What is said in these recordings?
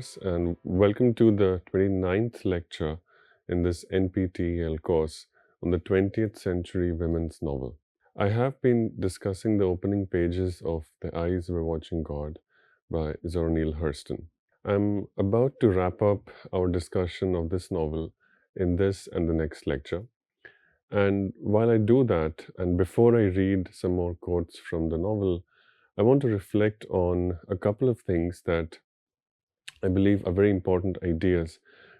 Vikas, and welcome to the 29th lecture in this NPTEL course on the 20th century women's novel. I have been discussing the opening pages of The Eyes Were Watching God by Zora Neale Hurston. I'm about to wrap up our discussion of this novel in this and the next lecture. And while I do that, and before I read some more quotes from the novel, I want to reflect on a couple of things that I believe are very important ideas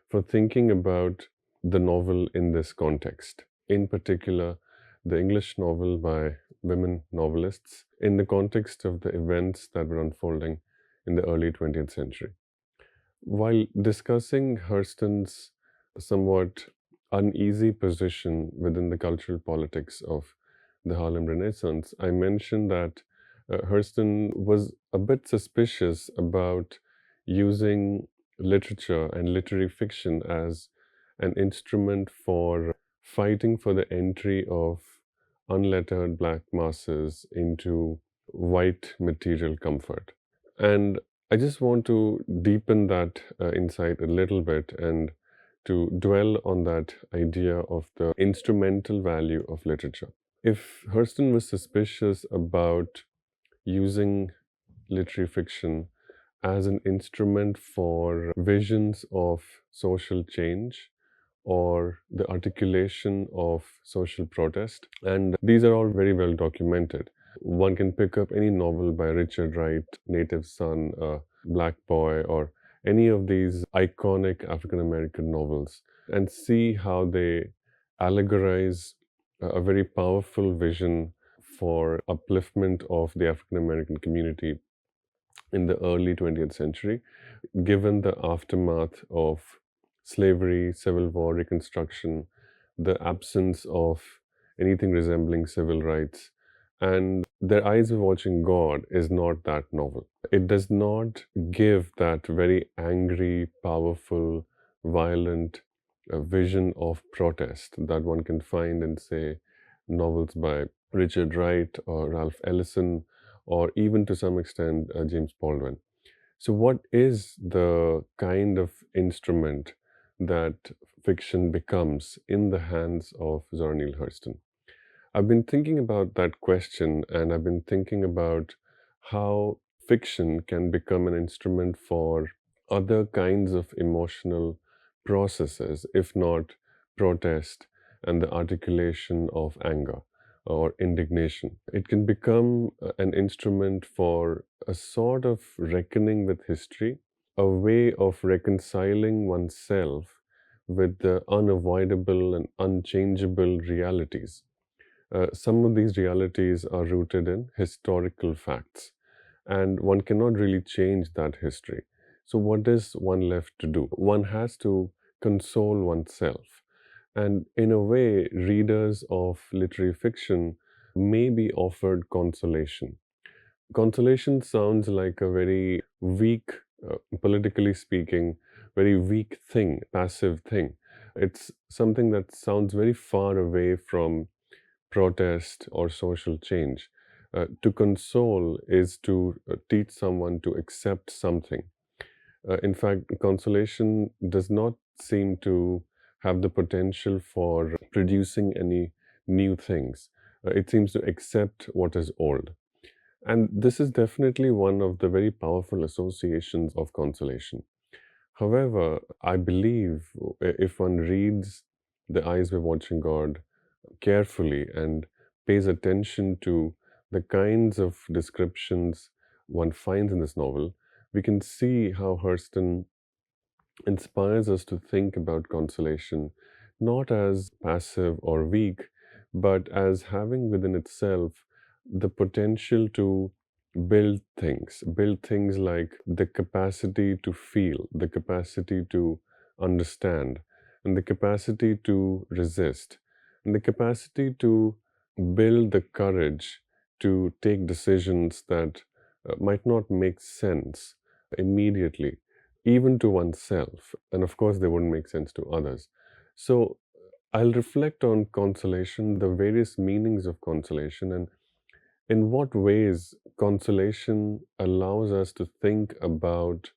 for thinking about the novel in this context. In particular, the English novel by women novelists in the context of the events that were unfolding in the early 20th century. While discussing Hurston's somewhat uneasy position within the cultural politics of the Harlem Renaissance, I mentioned that Hurston was a bit suspicious about using literature and literary fiction as an instrument for fighting for the entry of unlettered black masses into white material comfort. And I just want to deepen that insight a little bit and to dwell on that idea of the instrumental value of literature. If Hurston was suspicious about using literary fiction as an instrument for visions of social change or the articulation of social protest, and these are all very well documented. One can pick up any novel by Richard Wright, Native Son, Black Boy, or any of these iconic African American novels and see how they allegorize a very powerful vision for upliftment of the African American community in the early 20th century, given the aftermath of slavery, Civil War, Reconstruction, the absence of anything resembling civil rights. And Their Eyes Were Watching God is not that novel. It does not give that very angry, powerful, violent vision of protest that one can find in, say, novels by Richard Wright or Ralph Ellison, or even to some extent James Baldwin. So, what is the kind of instrument that fiction becomes in the hands of Zora Neale Hurston? I've been thinking about that question, and I've been thinking about how fiction can become an instrument for other kinds of emotional processes, if not protest and the articulation of anger or indignation. It can become an instrument for a sort of reckoning with history, a way of reconciling oneself with the unavoidable and unchangeable realities. Some of these realities are rooted in historical facts, and one cannot really change that history. So, what is one left to do? One has to console oneself. And in a way, readers of literary fiction may be offered consolation. Consolation sounds like a very weak, politically speaking, very weak thing, passive thing. It's something that sounds very far away from protest or social change. To console is to teach someone to accept something. In fact, consolation does not seem to have the potential for producing any new things. It seems to accept what is old. And this is definitely one of the very powerful associations of consolation. However, I believe if one reads The Eyes Were Watching God carefully and pays attention to the kinds of descriptions one finds in this novel, we can see how Hurston inspires us to think about consolation not as passive or weak, but as having within itself the potential to build things like the capacity to feel, the capacity to understand, and the capacity to resist, and the capacity to build the courage to take decisions that might not make sense immediately, even to oneself. And of course, they wouldn't make sense to others. So I'll reflect on consolation, the various meanings of consolation, and in what ways consolation allows us to think about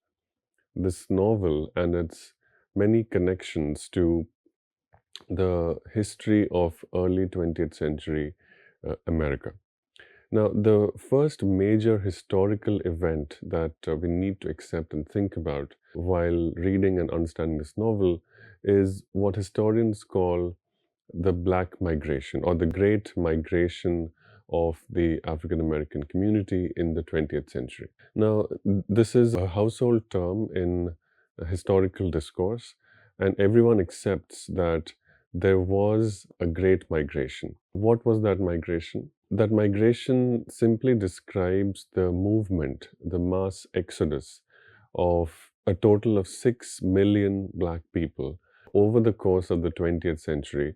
this novel and its many connections to the history of early 20th century America. Now, the first major historical event that we need to accept and think about while reading and understanding this novel is what historians call the Black Migration or the Great Migration of the African American community in the 20th century. Now, this is a household term in historical discourse, and everyone accepts that there was a great migration. What was that migration? That migration simply describes the movement, the mass exodus of a total of 6 million Black people over the course of the 20th century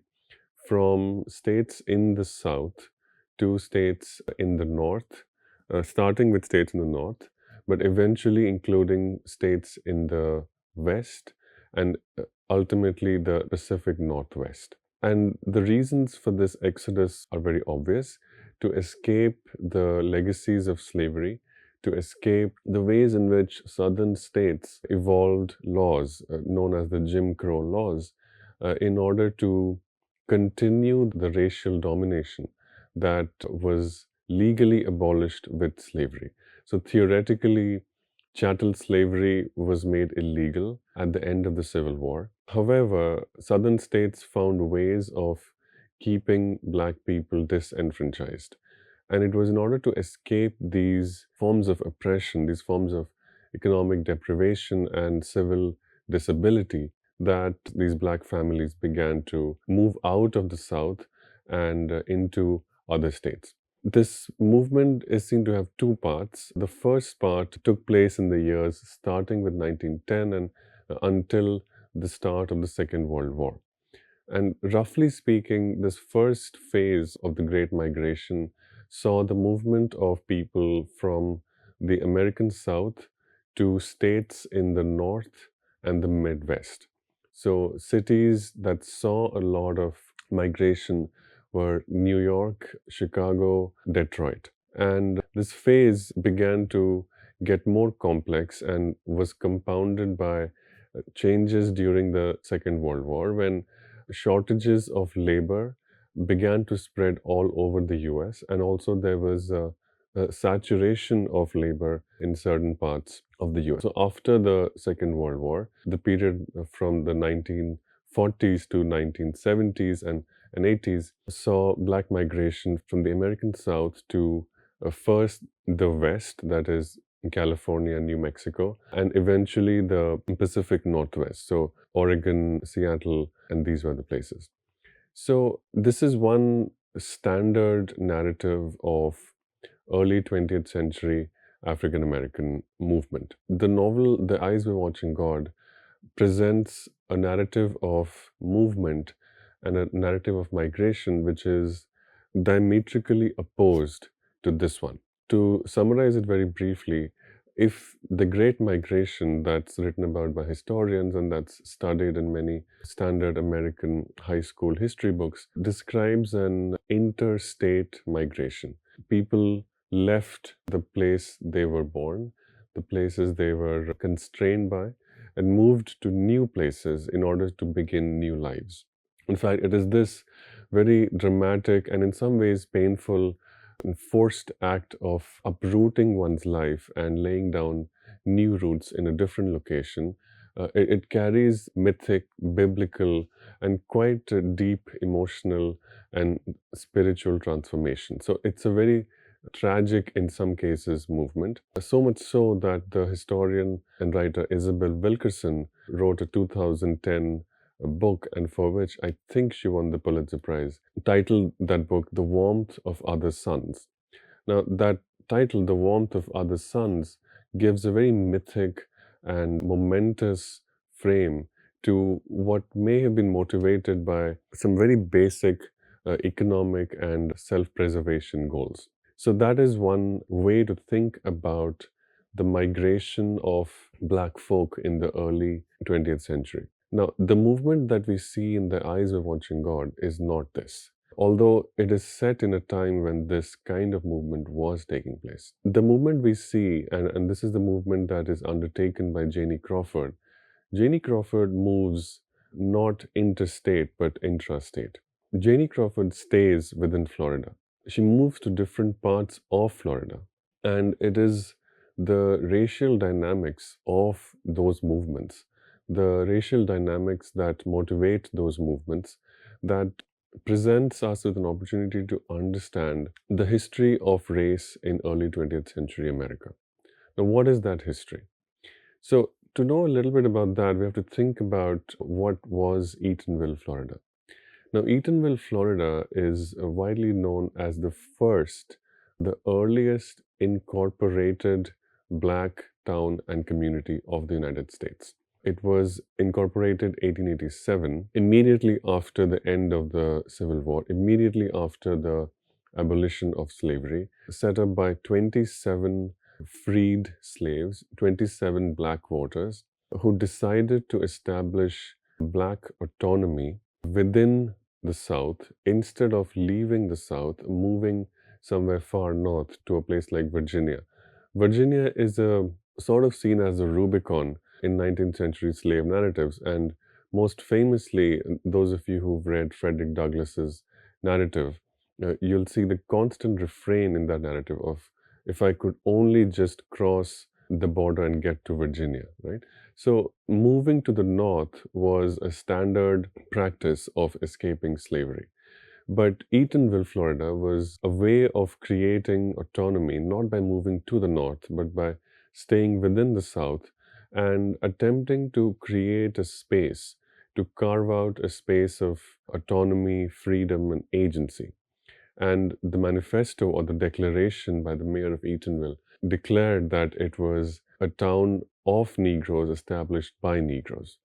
from states in the south to states in the north, starting with states in the north, but eventually including states in the west and ultimately the Pacific Northwest. And the reasons for this exodus are very obvious: to escape the legacies of slavery, to escape the ways in which southern states evolved laws known as the Jim Crow laws in order to continue the racial domination that was legally abolished with slavery. So theoretically, chattel slavery was made illegal at the end of the Civil War. However, southern states found ways of keeping Black people disenfranchised. And it was in order to escape these forms of oppression, these forms of economic deprivation and civil disability, that these Black families began to move out of the South and into other states. This movement is seen to have two parts. The first part took place in the years starting with 1910 and until the start of the Second World War. And roughly speaking, this first phase of the Great Migration saw the movement of people from the American South to states in the North and the Midwest. So, cities that saw a lot of migration were New York, Chicago, Detroit. And this phase began to get more complex and was compounded by changes during the Second World War when shortages of labor began to spread all over the US, and also there was a saturation of labor in certain parts of the US. So, after the Second World War, the period from the 1940s to 1970s and 80s saw Black migration from the American South to first the West, that is California, New Mexico, and eventually the Pacific Northwest. So, Oregon, Seattle, and these were the places. So, this is one standard narrative of early 20th century African American movement. The novel, The Eyes Were Watching God, presents a narrative of movement and a narrative of migration which is diametrically opposed to this one. To summarize it very briefly, if the Great Migration that's written about by historians and that's studied in many standard American high school history books describes an interstate migration, people left the place they were born, the places they were constrained by, and moved to new places in order to begin new lives. In fact, it is this very dramatic and in some ways painful and forced act of uprooting one's life and laying down new roots in a different location. It carries mythic, biblical, and quite a deep emotional and spiritual transformation. So it's a very tragic, in some cases, movement. So much so that the historian and writer Isabel Wilkerson wrote a 2010 book, and for which I think she won the Pulitzer Prize, titled that book The Warmth of Other Suns. Now, that title, The Warmth of Other Suns, gives a very mythic and momentous frame to what may have been motivated by some very basic economic and self-preservation goals. So that is one way to think about the migration of Black folk in the early 20th century. Now, the movement that we see in The Eyes of Watching God is not this. although it is set in a time when this kind of movement was taking place. The movement we see, and this is the movement that is undertaken by Janie Crawford. Janie Crawford moves not interstate but intrastate. Janie Crawford stays within Florida. She moves to different parts of Florida. And it is the racial dynamics of those movements, the racial dynamics that motivate those movements, that presents us with an opportunity to understand the history of race in early 20th century America. Now, what is that history? So, to know a little bit about that, we have to think about what was Eatonville, Florida. Now, Eatonville, Florida is widely known as the earliest incorporated Black town and community of the United States. It was incorporated 1887, immediately after the end of the Civil War, immediately after the abolition of slavery, set up by 27 freed slaves, 27 Black voters, who decided to establish Black autonomy within the South instead of leaving the South, moving somewhere far north to a place like Virginia. Virginia is a sort of seen as a Rubicon in 19th century slave narratives, and most famously, those of you who've read Frederick Douglass's narrative, you'll see the constant refrain in that narrative of, if I could only just cross the border and get to Virginia, right? So moving to the north was a standard practice of escaping slavery. But Eatonville, Florida was a way of creating autonomy, not by moving to the north, but by staying within the south and attempting to create a space, to carve out a space of autonomy, freedom, and agency. And the manifesto or the declaration by the mayor of Eatonville declared that it was a town of Negroes established by Negroes.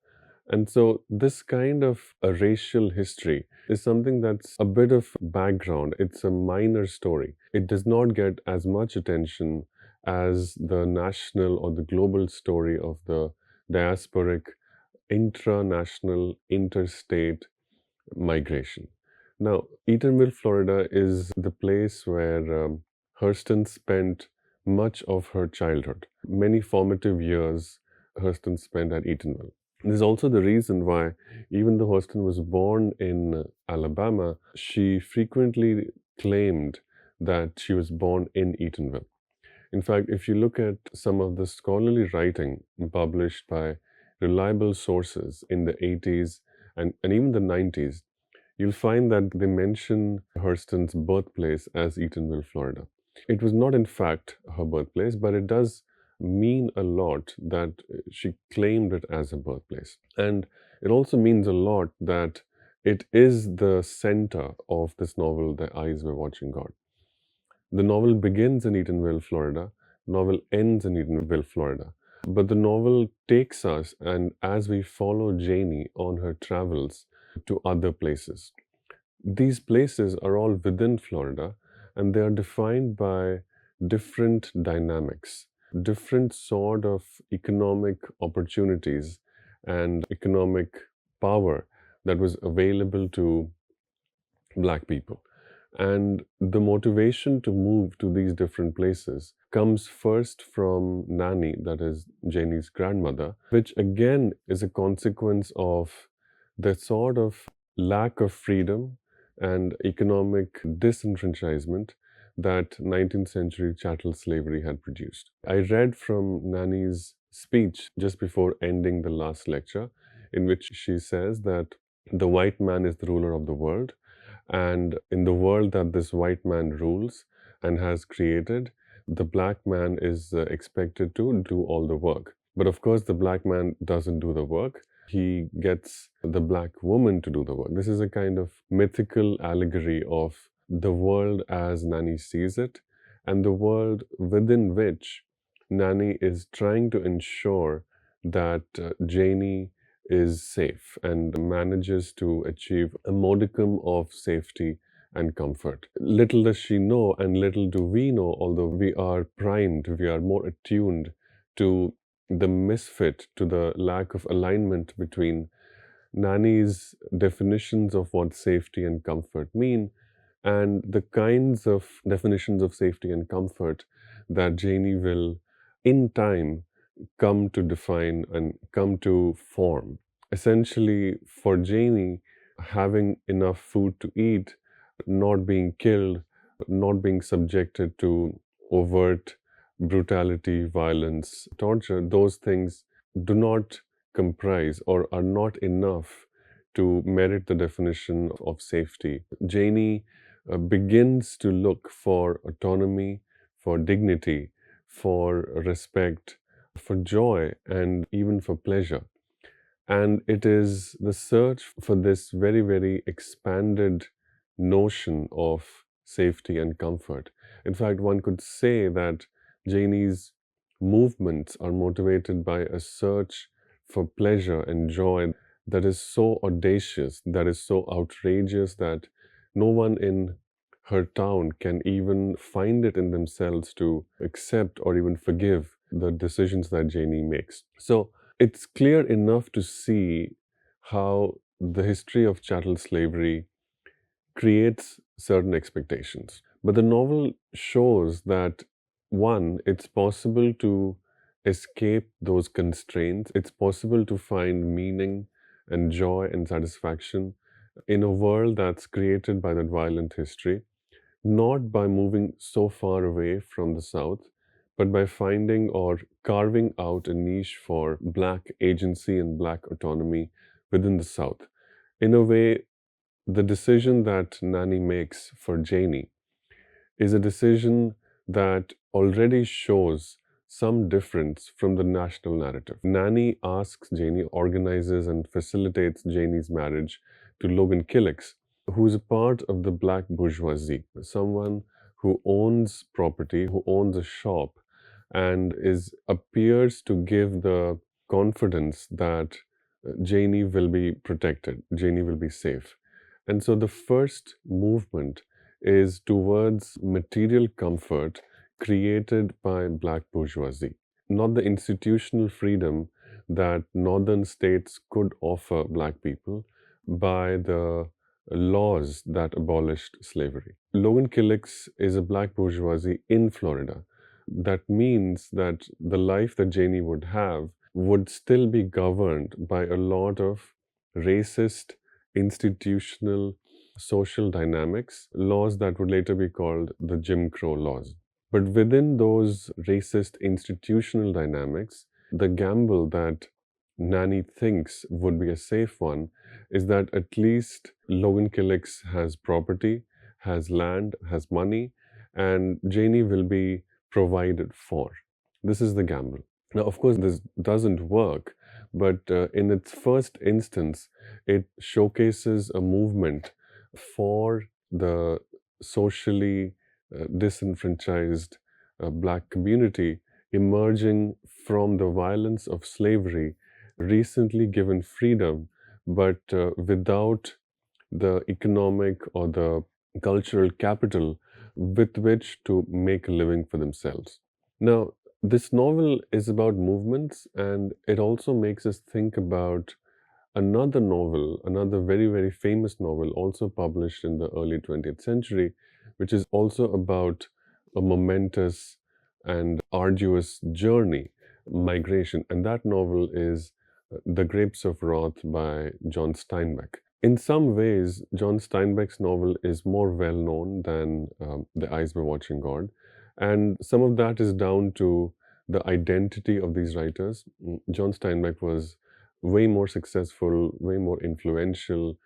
And so, this kind of a racial history is something that's a bit of background. It's a minor story. It does not get as much attention as the national or the global story of the diasporic, intranational, interstate migration. Now, Eatonville, Florida is the place where Hurston spent much of her childhood. Many formative years Hurston spent at Eatonville. This is also the reason why, even though Hurston was born in Alabama, she frequently claimed that she was born in Eatonville. In fact, if you look at some of the scholarly writing published by reliable sources in the 80s and even the 90s, you'll find that they mention Hurston's birthplace as Eatonville, Florida. It was not, in fact, her birthplace, but it does mean a lot that she claimed it as her birthplace. And it also means a lot that it is the center of this novel, The Eyes Were Watching God. The novel begins in Eatonville, Florida. The novel ends in Eatonville, Florida. But the novel takes us, and as we follow Janie on her travels to other places, these places are all within Florida, and they are defined by different dynamics, different sort of economic opportunities and economic power that was available to Black people. And the motivation to move to these different places comes first from Nanny, that is Janie's grandmother, which again is a consequence of the sort of lack of freedom and economic disenfranchisement that 19th century chattel slavery had produced. I read from Nanny's speech just before ending the last lecture, in which she says that the white man is the ruler of the world, and in the world that this white man rules and has created, the Black man is expected to do all the work. But of course, the Black man doesn't do the work. He gets the Black woman to do the work. This is a kind of mythical allegory of the world as Nanny sees it, and the world within which Nanny is trying to ensure that Janie is safe and manages to achieve a modicum of safety and comfort. Little does she know, and little do we know, although we are primed, we are more attuned to the misfit, to the lack of alignment between Nanny's definitions of what safety and comfort mean and the kinds of definitions of safety and comfort that Janie will, in time, come to define and come to form. Essentially, for Janie, having enough food to eat, not being killed, not being subjected to overt brutality, violence, torture, those things do not comprise or are not enough to merit the definition of safety. Janie begins to look for autonomy, for dignity, for respect, for joy, and even for pleasure. And it is the search for this very, very expanded notion of safety and comfort. In fact, one could say that Janie's movements are motivated by a search for pleasure and joy that is so audacious, that is so outrageous that no one in her town can even find it in themselves to accept or even forgive the decisions that Janie makes. So it's clear enough to see how the history of chattel slavery creates certain expectations. But the novel shows that, one, it's possible to escape those constraints, it's possible to find meaning and joy and satisfaction in a world that's created by that violent history, not by moving so far away from the South, but by finding or carving out a niche for Black agency and Black autonomy within the South. In a way, the decision that Nani makes for Janie is a decision that already shows some difference from the national narrative. Nani asks Janie, organizes and facilitates Janie's marriage to Logan Killix, who is a part of the Black bourgeoisie, someone who owns property, who owns a shop, and appears to give the confidence that Janie will be protected, Janie will be safe. And so the first movement is towards material comfort created by Black bourgeoisie, not the institutional freedom that northern states could offer Black people by the laws that abolished slavery. Logan Killix is a Black bourgeoisie in Florida. That means that the life that Janie would have would still be governed by a lot of racist, institutional, social dynamics, laws that would later be called the Jim Crow laws. But within those racist institutional dynamics, the gamble that Nani thinks would be a safe one is that at least Logan Killix has property, has land, has money, and Janie will be provided for. This is the gamble. Now, of course, this doesn't work, but in its first instance, it showcases a movement for the socially disenfranchised Black community emerging from the violence of slavery, recently given freedom, but without the economic or the cultural capital with which to make a living for themselves. Now, this novel is about movements, and it also makes us think about another novel, another very, very famous novel, also published in the early 20th century, which is also about a momentous and arduous journey, migration. And that novel is The Grapes of Wrath by John Steinbeck. In some ways, John Steinbeck's novel is more well known than The Eyes Were Watching God. And some of that is down to the identity of these writers. John Steinbeck was way more successful, way more influential,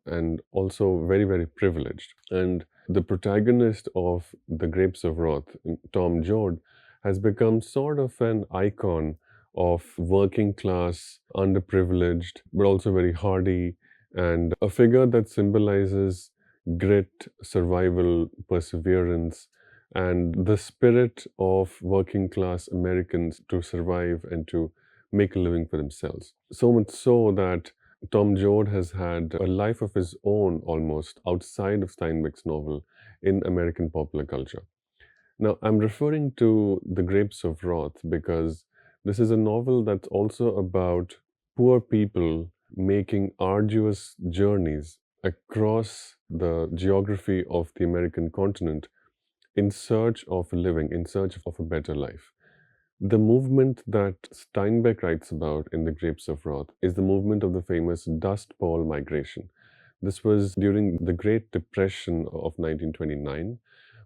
and also very, very privileged. And the protagonist of The Grapes of Wrath, Tom Joad, has become sort of an icon of working class, underprivileged, but also very hardy, and a figure that symbolizes grit, survival, perseverance, and the spirit of working class Americans to survive and to make a living for themselves. So much so that Tom Joad has had a life of his own almost outside of Steinbeck's novel in American popular culture. Now, I'm referring to The Grapes of Wrath because this is a novel that's also about poor people making arduous journeys across the geography of the American continent in search of a living, in search of a better life. The movement that Steinbeck writes about in The Grapes of Wrath is the movement of the famous Dust Bowl migration. This was during the Great Depression of 1929,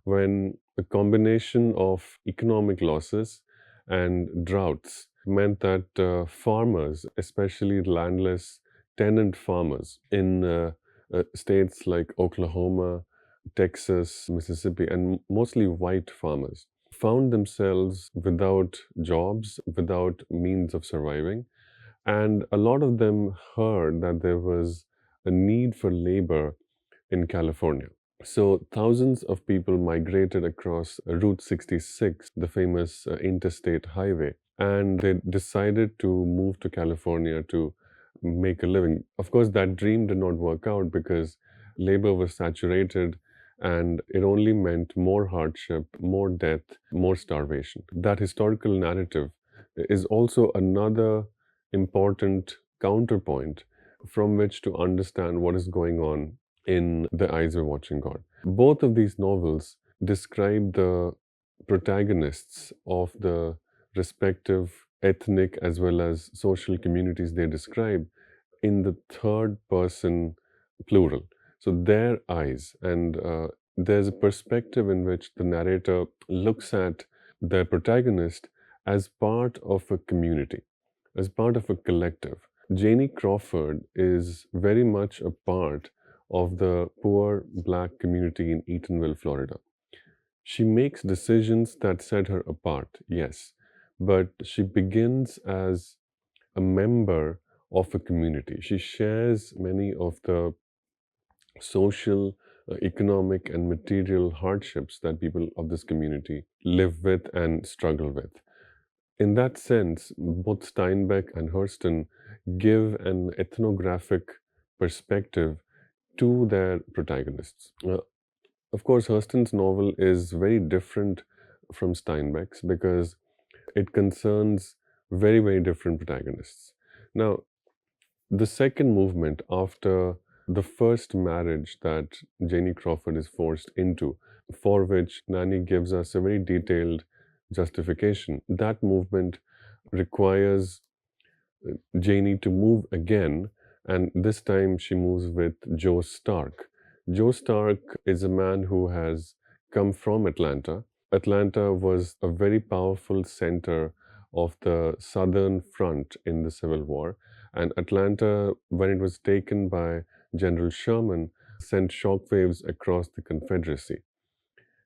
when a combination of economic losses and droughts meant that farmers, especially landless tenant farmers in states like Oklahoma, Texas, Mississippi, and mostly white farmers, found themselves without jobs, without means of surviving. And a lot of them heard that there was a need for labor in California. So thousands of people migrated across Route 66, the famous interstate highway, and they decided to move to California to make a living. Of course, that dream did not work out because labor was saturated and it only meant more hardship, more death, more starvation. That historical narrative is also another important counterpoint from which to understand what is going on in The Eyes Were Watching God. Both of these novels describe the protagonists of the respective ethnic as well as social communities they describe in the third person plural. So their eyes, and there's a perspective in which the narrator looks at their protagonist as part of a community, as part of a collective. Janie Crawford is very much a part of the poor black community in Eatonville, Florida. She makes decisions that set her apart, yes, but she begins as a member of a community. She shares many of the social, economic, and material hardships that people of this community live with and struggle with. In that sense, both Steinbeck and Hurston give an ethnographic perspective to their protagonists. Of course, Hurston's novel is very different from Steinbeck's because it concerns very, very different protagonists. Now, the second movement after the first marriage that Janie Crawford is forced into, for which Nanny gives us a very detailed justification, that movement requires Janie to move again, and this time she moves with Joe Stark. Joe Stark is a man who has come from Atlanta. Atlanta was a very powerful center of the Southern Front in the Civil War, and Atlanta, when it was taken by General Sherman, sent shockwaves across the Confederacy.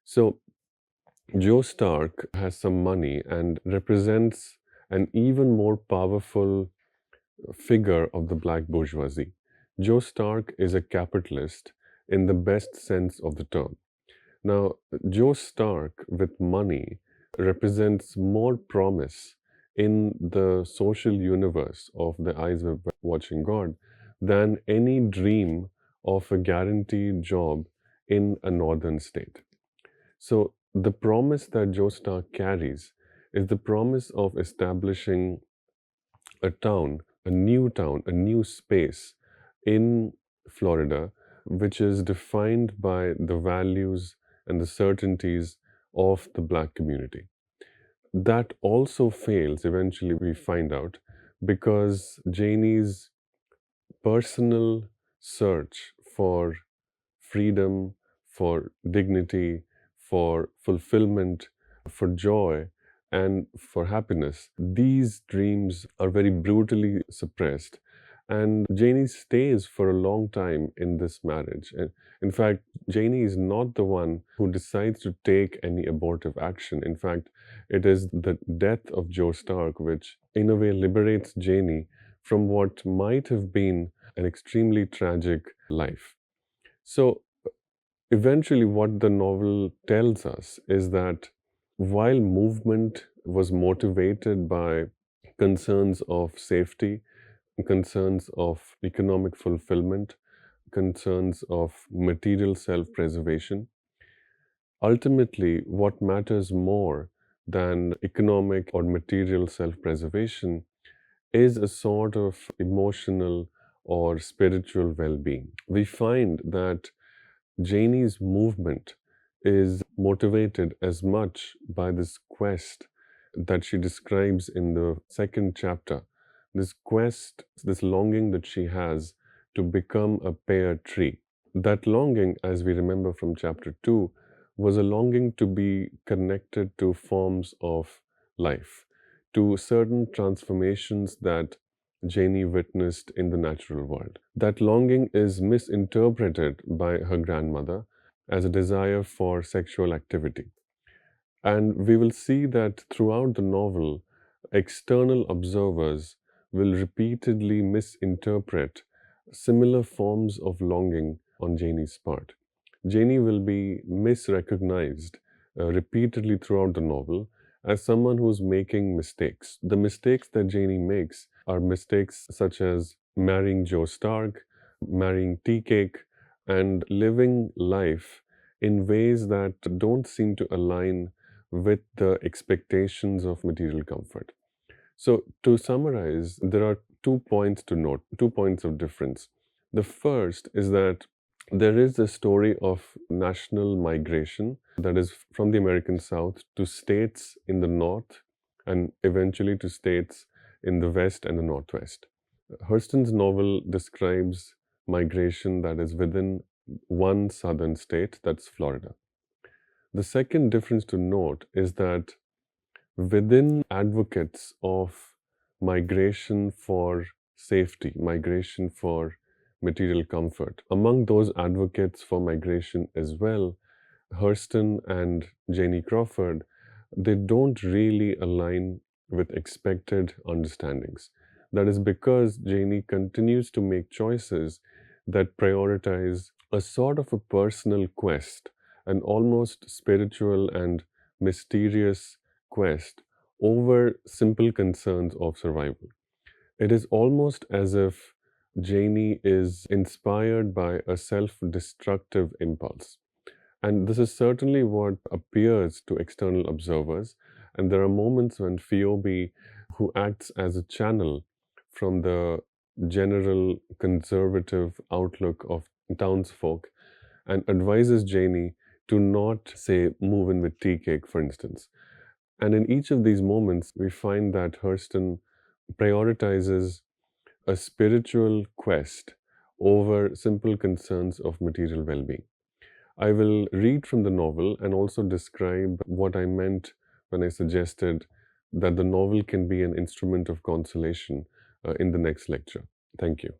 So Joe Stark has some money and represents an even more powerful figure of the black bourgeoisie. Joe Stark is a capitalist in the best sense of the term. Now, Joe Stark with money represents more promise in the social universe of The Eyes Were Watching God than any dream of a guaranteed job in a northern state. So, the promise that Joe Stark carries is the promise of establishing a town, a new space in Florida, which is defined by the values and the certainties of the black community. That also fails, eventually, we find out, because Janie's personal search for freedom, for dignity, for fulfillment, for joy, and for happiness. These dreams are very brutally suppressed. And Janie stays for a long time in this marriage. And in fact, Janie is not the one who decides to take any abortive action. In fact, it is the death of Joe Stark which, in a way, liberates Janie from what might have been an extremely tragic life. So, eventually, what the novel tells us is that while movement was motivated by concerns of safety, concerns of economic fulfillment, concerns of material self preservation, ultimately, what matters more than economic or material self preservation is a sort of emotional or spiritual well being. We find that Janie's movement is motivated as much by this quest that she describes in the second chapter. This quest, this longing that she has to become a pear tree. That longing, as we remember from chapter 2, was a longing to be connected to forms of life, to certain transformations that Janie witnessed in the natural world. That longing is misinterpreted by her grandmother as a desire for sexual activity. And we will see that throughout the novel, external observers will repeatedly misinterpret similar forms of longing on Janie's part. Janie will be misrecognized repeatedly throughout the novel as someone who's making mistakes. The mistakes that Janie makes are mistakes such as marrying Joe Stark, marrying Tea Cake, and living life in ways that don't seem to align with the expectations of material comfort. So, to summarize, there are 2 points to note, 2 points of difference. The first is that there is a story of national migration that is from the American South to states in the North and eventually to states in the West and the Northwest. Hurston's novel describes migration that is within one southern state, that's Florida. The second difference to note is that within advocates of migration for safety, migration for material comfort, among those advocates for migration as well, Hurston and Janie Crawford, they don't really align with expected understandings. That is because Janie continues to make choices that prioritize a sort of a personal quest, an almost spiritual and mysterious quest over simple concerns of survival. It is almost as if Janie is inspired by a self destructive impulse. And this is certainly what appears to external observers. And there are moments when Phoebe, who acts as a channel from the general conservative outlook of townsfolk, and advises Janie to not, say, move in with tea cake, for instance. And in each of these moments, we find that Hurston prioritizes a spiritual quest over simple concerns of material well being. I will read from the novel and also describe what I meant when I suggested that the novel can be an instrument of consolation in the next lecture. Thank you.